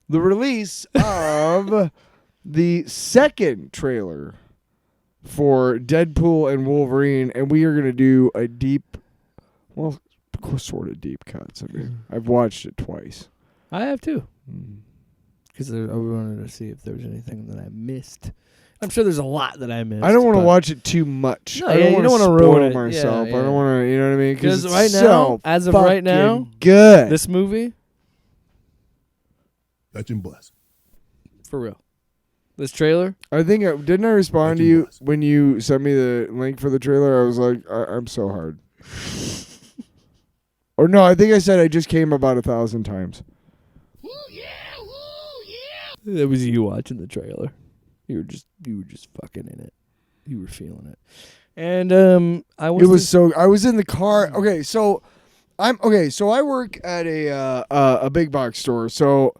the release of the second trailer for Deadpool and Wolverine, and we are going to do a deep, well, sort of deep cuts. I mean, I've watched it twice. I have too. Because I wanted to see if there was anything that I missed. I'm sure there's a lot that I missed. I don't want to watch it too much. No, I don't want to ruin spoil it. myself. Yeah. I don't want to, you know what I mean? Because right now, so as of right now, good. this movie, Touch and bless. for real. This trailer, I think didn't I respond to Touch and you bless. when you sent me the link for the trailer? I was like, I'm so hard. Or no, I think I said I just came about 1,000 times. it was you watching the trailer. You were just fucking in it. You were feeling it. And I was in the car. Okay, so I work at a big box store. So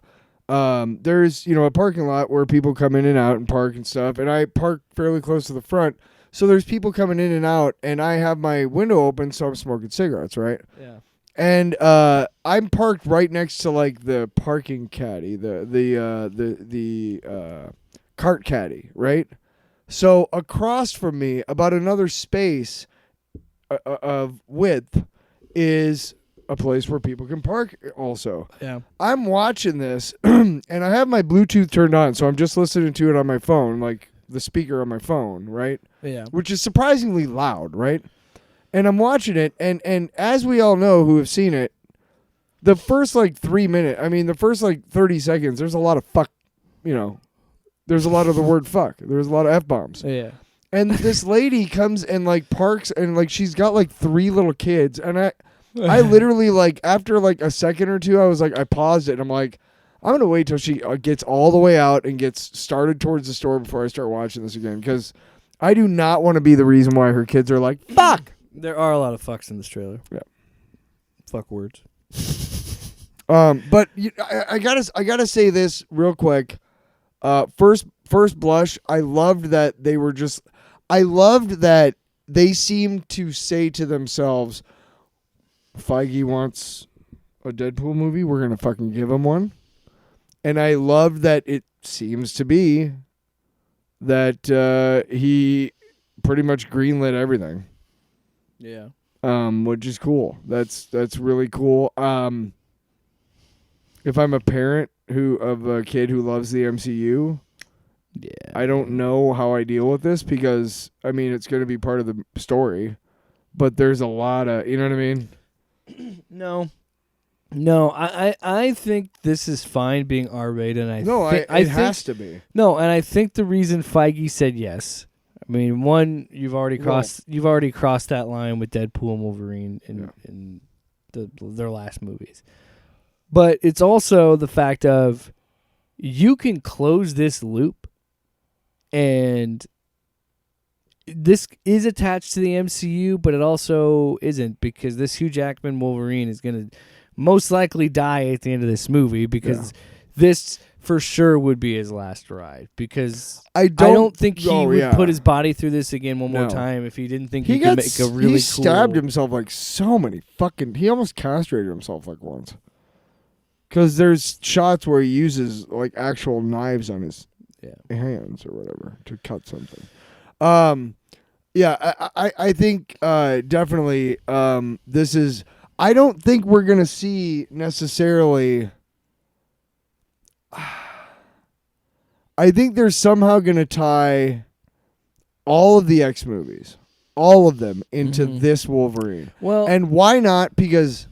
there's a parking lot where people come in and out and park and stuff, and I park fairly close to the front. So there's people coming in and out, and I have my window open, so I'm smoking cigarettes, right? Yeah. And I'm parked right next to like the parking caddy, the cart caddy, right? So across from me, about another space of width, is a place where people can park also. Yeah. I'm watching this, and I have my Bluetooth turned on, so I'm just listening to it on my phone, like the speaker on my phone, right? Yeah. Which is surprisingly loud, right? And I'm watching it, and as we all know who have seen it, the first like 3 minutes, the first like 30 seconds, there's a lot of fuck, there's a lot of the word fuck. There's a lot of F-bombs. Yeah. And this lady comes and like parks, and like she's got like 3 little kids, and I literally like after like a second or two, I was like, I paused it, and I'm like, I'm going to wait till she gets all the way out and gets started towards the store before I start watching this again, because I do not want to be the reason why her kids are like, fuck. There are a lot of fucks in this trailer. Yeah. Fuck words. But I gotta say this real quick. First blush, I loved that they seemed to say to themselves, Feige wants a Deadpool movie, we're gonna fucking give him one. And I love that it seems to be that he pretty much greenlit everything. Yeah. Which is cool. That's really cool. If I'm a parent of a kid who loves the MCU, yeah, I don't know how I deal with this, because it's going to be part of the story, but there's a lot of, you know what I mean? No, I think this is fine being R-rated. It has to be. No, and I think the reason Feige said yes. One, you've already crossed that line with Deadpool and Wolverine in their last movies. But it's also the fact of you can close this loop, and this is attached to the MCU, but it also isn't, because this Hugh Jackman Wolverine is going to most likely die at the end of this movie, because this for sure would be his last ride, because I don't think he would put his body through this again one more time if he didn't think he could make a really cool... He stabbed himself like so many he almost castrated himself like once. Because there's shots where he uses like actual knives on his hands or whatever to cut something. I think definitely this is... I don't think we're going to see necessarily... I think they're somehow going to tie all of the X movies, all of them, into this Wolverine. Well, and why not? Because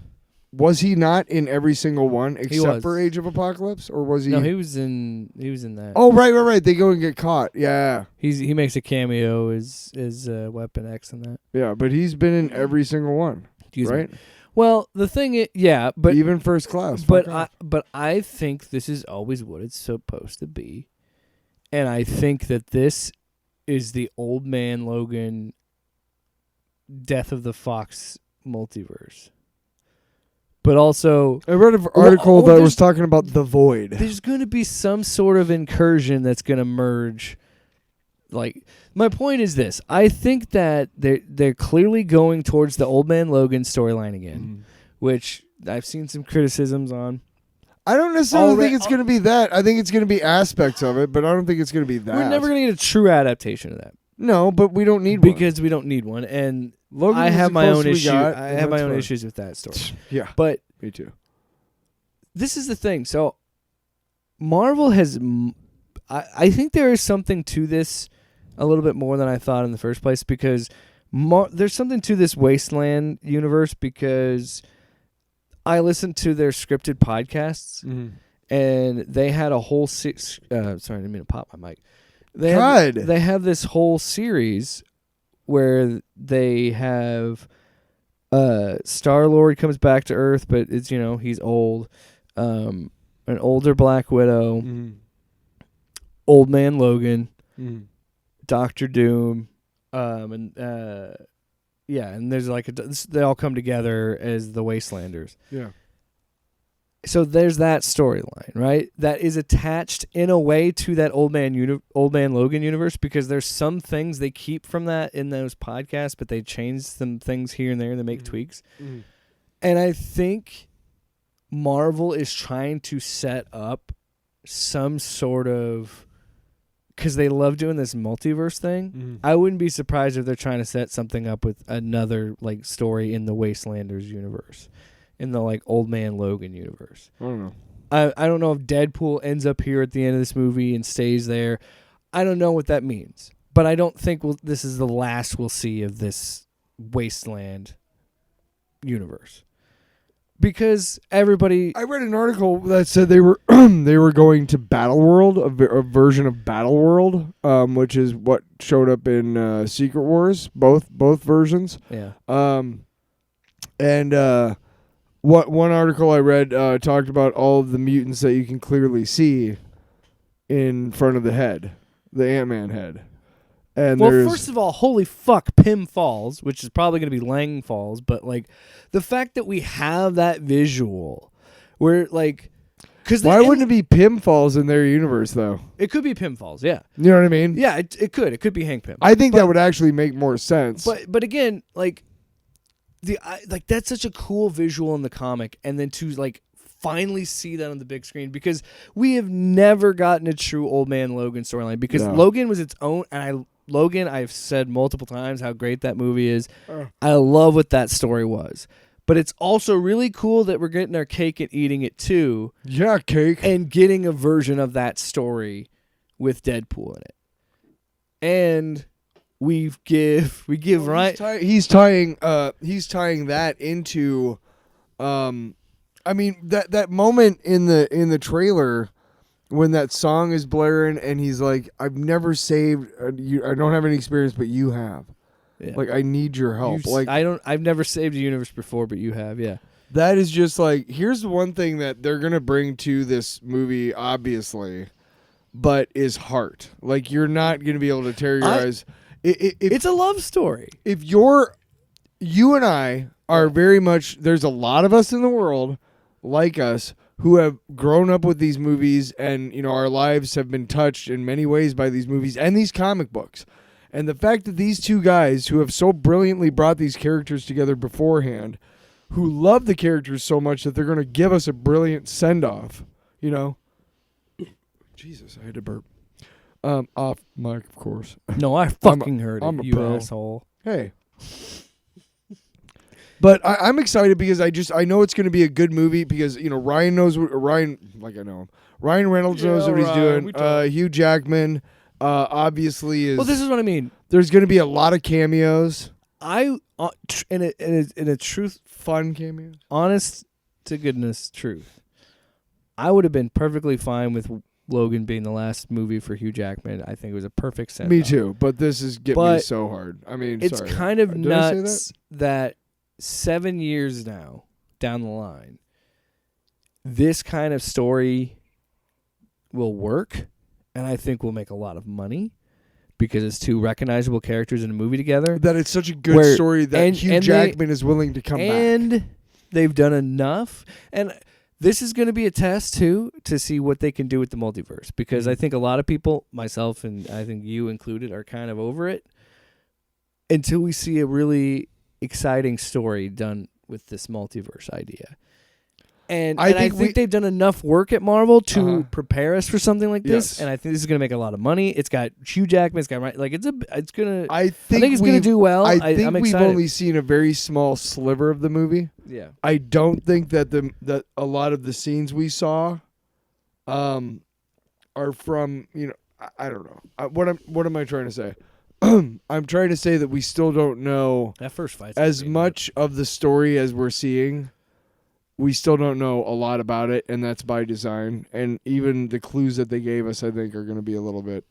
was he not in every single one except for Age of Apocalypse, or was he? No, he was in that. Oh, right. They go and get caught. Yeah. He makes a cameo as Weapon X in that. Yeah, but he's been in every single one, right? Well, the thing is, but even First Class. But I think this is always what it's supposed to be. And I think that this is the Old Man Logan Death of the Fox multiverse. But also... I read an article that was talking about the Void. There's going to be some sort of incursion that's going to merge. Like, my point is this. I think that they're clearly going towards the Old Man Logan storyline again, which I've seen some criticisms on. I don't necessarily think it's going to be that. I think it's going to be aspects of it, but I don't think it's going to be that. We're never going to get a true adaptation of that. No, but we don't need one. Because we don't need one. And Logan I have my own issue. I have my own issues with that story. Yeah. But me too. This is the thing. So Marvel has I think there is something to this a little bit more than I thought in the first place, because there's something to this Wasteland universe, because I listened to their scripted podcasts, and they had a whole sorry, I didn't mean to pop my mic. They have this whole series where they have Star-Lord comes back to Earth, but it's he's old, an older Black Widow, Old Man Logan, Doctor Doom, and there's like they all come together as the Wastelanders. Yeah. So there's that storyline, right? That is attached in a way to that Old Man Logan universe, because there's some things they keep from that in those podcasts, but they change some things here and there. They make tweaks, and I think Marvel is trying to set up some sort of, because they love doing this multiverse thing. I wouldn't be surprised if they're trying to set something up with another like story in the Wastelanders universe, in the like Old Man Logan universe. I don't know. I don't know if Deadpool ends up here at the end of this movie and stays there. I don't know what that means, but I don't think this is the last we'll see of this Wasteland universe. Because everybody... I read an article that said they were they were going to Battleworld, a version of Battleworld, which is what showed up in Secret Wars, both versions. Yeah. What one article I read talked about all of the mutants that you can clearly see in front of the head, the Ant-Man head. And first of all, holy fuck, Pym Falls, which is probably going to be Lang Falls, but like the fact that we have that visual where like... Why wouldn't it be Pym Falls in their universe, though? It could be Pym Falls, yeah. You know what I mean? Yeah, it could. It could be Hank Pym. I think that would actually make more sense. But again, like... that's such a cool visual in the comic, and then to like finally see that on the big screen, because we have never gotten a true Old Man Logan storyline, because Logan was its own, and I've said multiple times how great that movie is. I love what that story was, but it's also really cool that we're getting our cake and eating it too. Yeah, cake. And getting a version of that story with Deadpool in it, and we give Ryan. He's tying that into, I mean that moment in the trailer when that song is blaring and he's like, "I've never saved you. I don't have any experience, but you have. Yeah. Like I need your help. I've never saved a universe before, but you have. Yeah." That is just like, here's the one thing that they're gonna bring to this movie, obviously, but is heart. Like you're not gonna be able to tear your eyes. It's a love story. If you and I are very much, there's a lot of us in the world like us who have grown up with these movies, and our lives have been touched in many ways by these movies and these comic books. And the fact that these two guys who have so brilliantly brought these characters together beforehand, who love the characters so much that they're going to give us a brilliant send-off, Jesus, I had to burp. Off mic, of course. No, I fucking heard it, you pro. asshole. Hey. But I'm excited because I know it's going to be a good movie, because Ryan knows what Ryan Reynolds knows what he's doing. Hugh Jackman obviously is. Well, this is what I mean. There's going to be a lot of cameos. In a truth, fun cameos. Honest to goodness truth, I would have been perfectly fine with Logan being the last movie for Hugh Jackman. I think it was a perfect send. Me too, but this is getting me so hard. I mean, it's sorry. kind of nuts that 7 years now down the line, this kind of story will work, and I think will make a lot of money, because it's two recognizable characters in a movie together. That it's such a good story that Hugh Jackman is willing to come back. And they've done enough. And this is going to be a test, too, to see what they can do with the multiverse, because I think a lot of people, myself and I think you included, are kind of over it until we see a really exciting story done with this multiverse idea. And I think they've done enough work at Marvel to prepare us for something like this. Yes. And I think this is going to make a lot of money. It's got Hugh Jackman. It's got it's going to. I think it's going to do well. I think I'm we've excited. only seen a very small sliver of the movie. Yeah. I don't think that a lot of the scenes we saw, are from I don't know. What am I trying to say? I'm trying to say that we still don't know That first fight as much of the story as we're seeing. We still don't know a lot about it, and that's by design. And even the clues that they gave us, I think, are going to be a little bit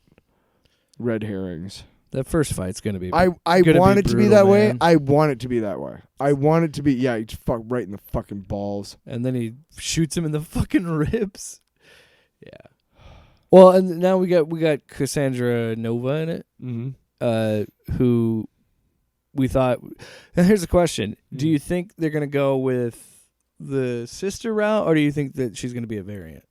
red herrings. That first fight's going to be. I want it to be that way. I want it to be that way. I want it to be. Yeah, he fuck right in the fucking balls, and then he shoots him in the fucking ribs. Yeah. Well, and now we got Cassandra Nova in it. Mm-hmm. Who we thought. Now here's the question: do you think they're going to go with the sister route, or do you think that she's going to be a variant?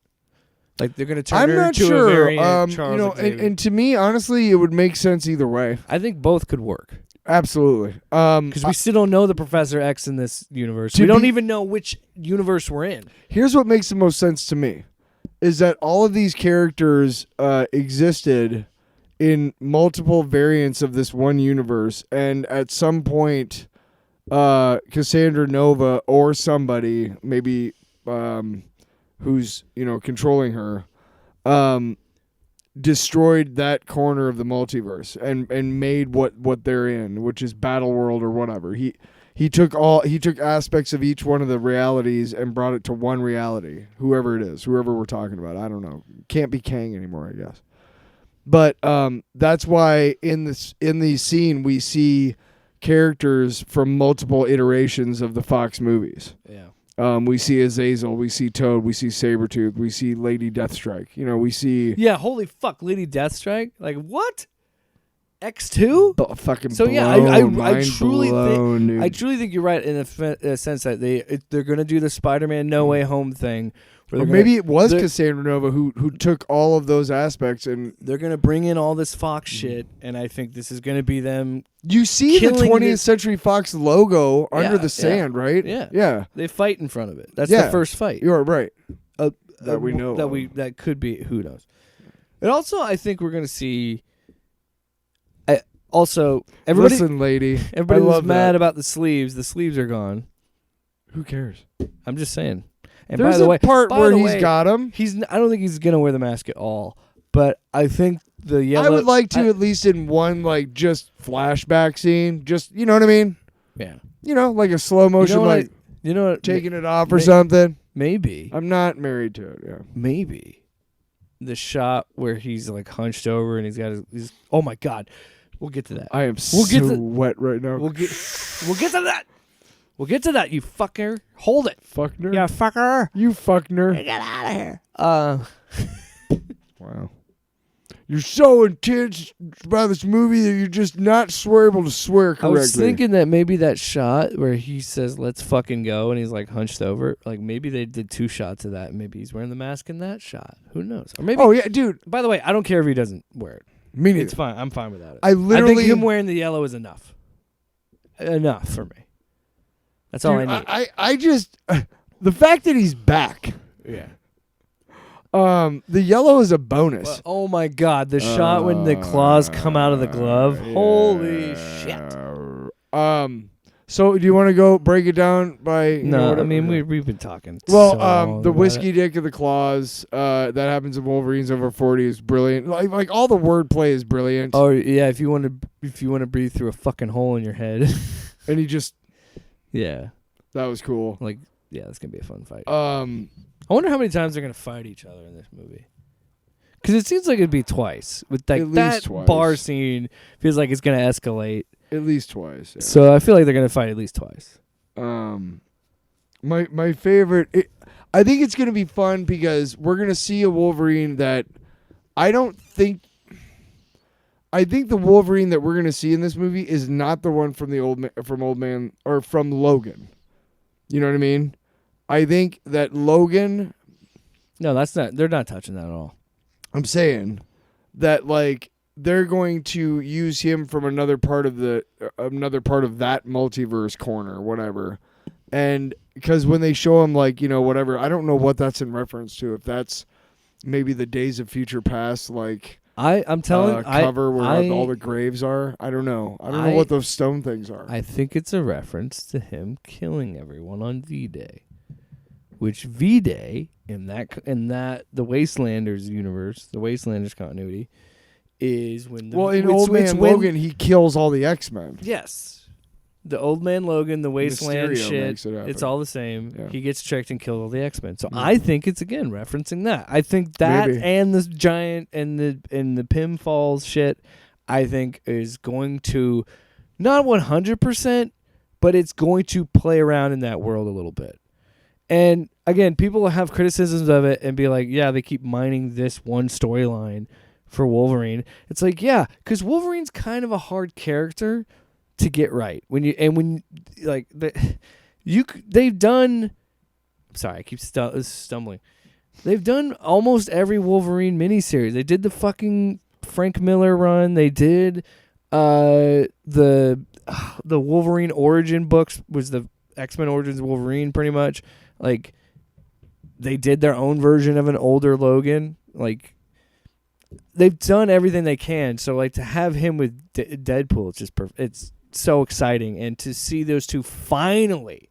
Like they're going to turn her into a variant. And to me, honestly, it would make sense either way. I think both could work. Absolutely. Because we still don't know the Professor X in this universe. We don't even know which universe we're in. Here's what makes the most sense to me: is that all of these characters existed in multiple variants of this one universe, and at some point, Cassandra Nova or somebody, maybe who's controlling her, destroyed that corner of the multiverse and made what they're in, which is Battle World or whatever. He took aspects of each one of the realities and brought it to one reality, whoever it is, whoever we're talking about. I don't know. Can't be Kang anymore, I guess. But that's why in the scene we see characters from multiple iterations of the Fox movies. Yeah. We see Azazel, we see Toad, we see Sabretooth, we see Lady Deathstrike. We see... Yeah, holy fuck, Lady Deathstrike? Like, what? X2? Fucking so blown, yeah, I truly blown, I truly think you're right in a sense that they're going to do the Spider-Man No Way Home thing. Or maybe it was Cassandra Nova who took all of those aspects and they're going to bring in all this Fox shit, and I think this is going to be them. You see the 20th Century Fox logo under the sand, right? Yeah. Yeah. They fight in front of it. That's the first fight. You're right. That we know. That could be, who knows. And also, I think we're going to see... everybody... Listen, lady. Everybody was mad about the sleeves. The sleeves are gone. Who cares? I'm just saying. And there's by the way, part where he's got him. I don't think he's gonna wear the mask at all. But I think the yellow. I would like to at least in one just flashback scene. Just you know what I mean? Yeah. Like a slow motion, taking it off or something. Maybe. I'm not married to it. Yeah. Maybe the shot where he's hunched over and he's got his. Oh my God. We'll get to that. I am wet right now. We'll get to that. We'll get to that, you fucker. Hold it. Fuckner? Yeah, fucker. You fuckner. Get out of here. Wow. You're so intense about this movie that you're just not able to swear correctly. I was thinking that maybe that shot where he says, let's fucking go, and he's hunched over, maybe they did 2 shots of that, and maybe he's wearing the mask in that shot. Who knows? Or maybe. Oh, yeah, dude. By the way, I don't care if he doesn't wear it. Me neither. It's fine. I'm fine without it. I think him wearing the yellow is enough. Enough for me. That's all I need. I just the fact that he's back. Yeah. The yellow is a bonus. Well, oh my God, the shot when the claws come out of the glove. Yeah. Holy shit. So do you want to go break it down by No, I mean we've been talking. Well, the whiskey dick of the claws, that happens in Wolverines over 40 is brilliant. Like all the wordplay is brilliant. Oh yeah, if you want to breathe through a fucking hole in your head. And he just yeah. That was cool. Yeah, that's gonna be a fun fight. I wonder how many times they're gonna fight each other in this movie. Because it seems like it'd be twice. With that twice. Bar scene feels like it's gonna escalate. At least twice. Yeah. So I feel like they're gonna fight at least twice. My favorite. I think it's gonna be fun because we're gonna see a Wolverine that I think the Wolverine that we're gonna see in this movie is not the one from from Logan. You know what I mean? I think that Logan. No, that's not. They're not touching that at all. I'm saying that they're going to use him from another part of that multiverse corner, whatever. And because when they show him, like, whatever, I don't know what that's in reference to. If that's maybe the Days of Future Past, like, I'm telling cover where all the graves are. I don't know. I don't know what those stone things are. I think it's a reference to him killing everyone on V-Day, which V-Day in that the Wastelanders universe, the Wastelanders continuity, is when in Old Man Logan he kills all the X-Men. Yes. The Old Man Logan, the Wasteland Mysterio shit, it's all the same. Yeah. He gets tricked and killed all the X-Men. So I think it's, again, referencing that. I think that Maybe. and the giant and the Pym Falls shit, I think is going to, not 100%, but it's going to play around in that world a little bit. And, again, people have criticisms of it and be like, yeah, they keep mining this one storyline for Wolverine. It's like, yeah, because Wolverine's kind of a hard character to get right. They've done. Sorry, I keep stumbling. They've done almost every Wolverine miniseries. They did the fucking Frank Miller run. They did the Wolverine origin books, was the X-Men Origins of Wolverine, pretty much. Like, they did their own version of an older Logan. Like, they've done everything they can. So, like, to have him with Deadpool, it's just perfect. It's so exciting. And to see those two finally,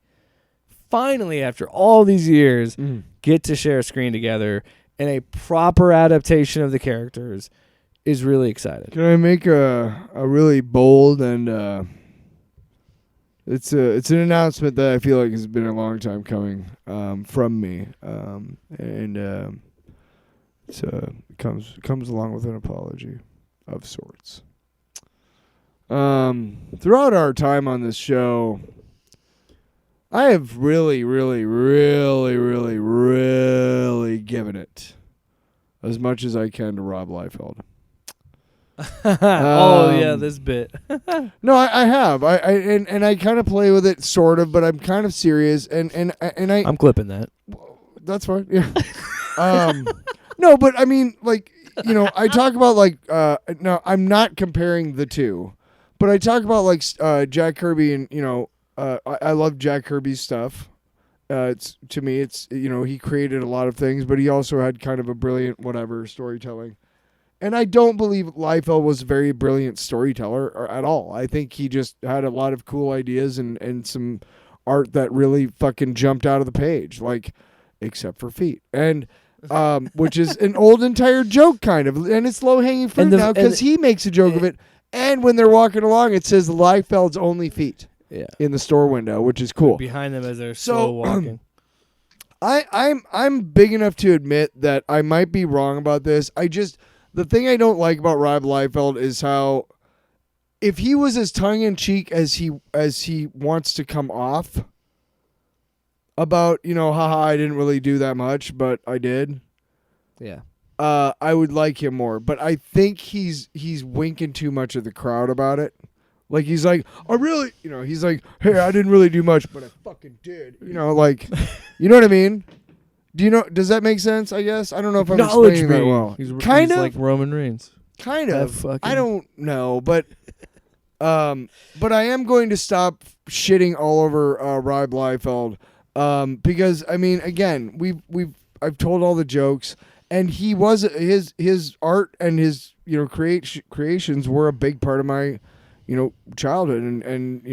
after all these years, get to share a screen together in a proper adaptation of the characters is really exciting. Can I make a really bold and it's an announcement that I feel like has been a long time coming from me, and it comes along with an apology of sorts. Throughout our time on this show, I have really, really, really, really, really given it as much as I can to Rob Liefeld. This bit. No, I have. I kind of play with it, sort of, but I'm kind of serious, and I'm clipping that. That's fine. Yeah. No, but I mean, like, I talk about, like, no, I'm not comparing the two, but I talk about, like, Jack Kirby, and I love Jack Kirby's stuff. To me, he created a lot of things, but he also had kind of a brilliant whatever storytelling. And I don't believe Liefeld was a very brilliant storyteller at all. I think he just had a lot of cool ideas and some art that really fucking jumped out of the page, like, except for feet. And which is an old and tired joke, kind of. And it's low-hanging fruit now because he makes a joke of it. And when they're walking along, it says Liefeld's only feet in the store window, which is cool. Behind them as they're slow walking. I'm big enough to admit that I might be wrong about this. The thing I don't like about Rob Liefeld is how, if he was as tongue-in-cheek as he wants to come off about, haha, I didn't really do that much, but I did. Yeah. I would like him more, but I think he's winking too much at the crowd about it. Like, he's like, I really, he's like, hey, I didn't really do much, but I fucking did. Like, you know what I mean? Does that make sense, I guess? I don't know if I'm explaining that well. He's like Roman Reigns. Kind of. I don't know, but I am going to stop shitting all over Rob Liefeld because, I mean, again, I've told all the jokes, and he was his art and his creations were a big part of my childhood and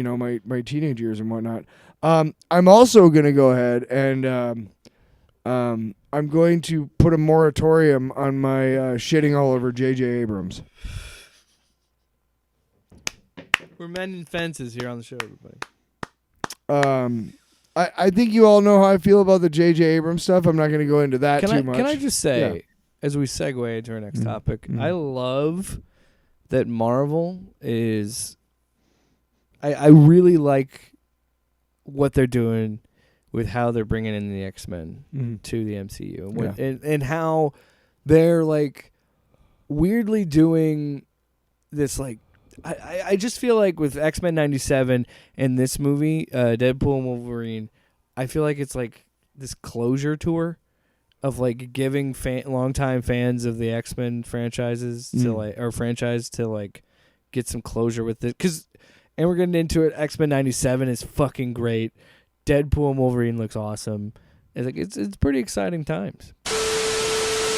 my teenage years and whatnot. I'm also going to go ahead and I'm going to put a moratorium on my shitting all over J.J. Abrams. We're mending fences here on the show, everybody. I think you all know how I feel about the J.J. Abrams stuff. I'm not going to go into that too much. Can I just say, as we segue into our next topic, I love that Marvel is... I really like what they're doing with how they're bringing in the X-Men to the MCU. And how they're, like, weirdly doing this, like... I just feel like with X-Men 97 and this movie, Deadpool and Wolverine, I feel like it's, like, this closure tour of, like, giving longtime fans of the X-Men franchises to, like... Or franchise to, like, get some closure with it. And we're getting into it. X-Men 97 is fucking great. Deadpool and Wolverine looks awesome. It's like it's pretty exciting times.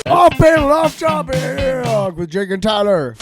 Off panel, off topic with Jake and Tyler.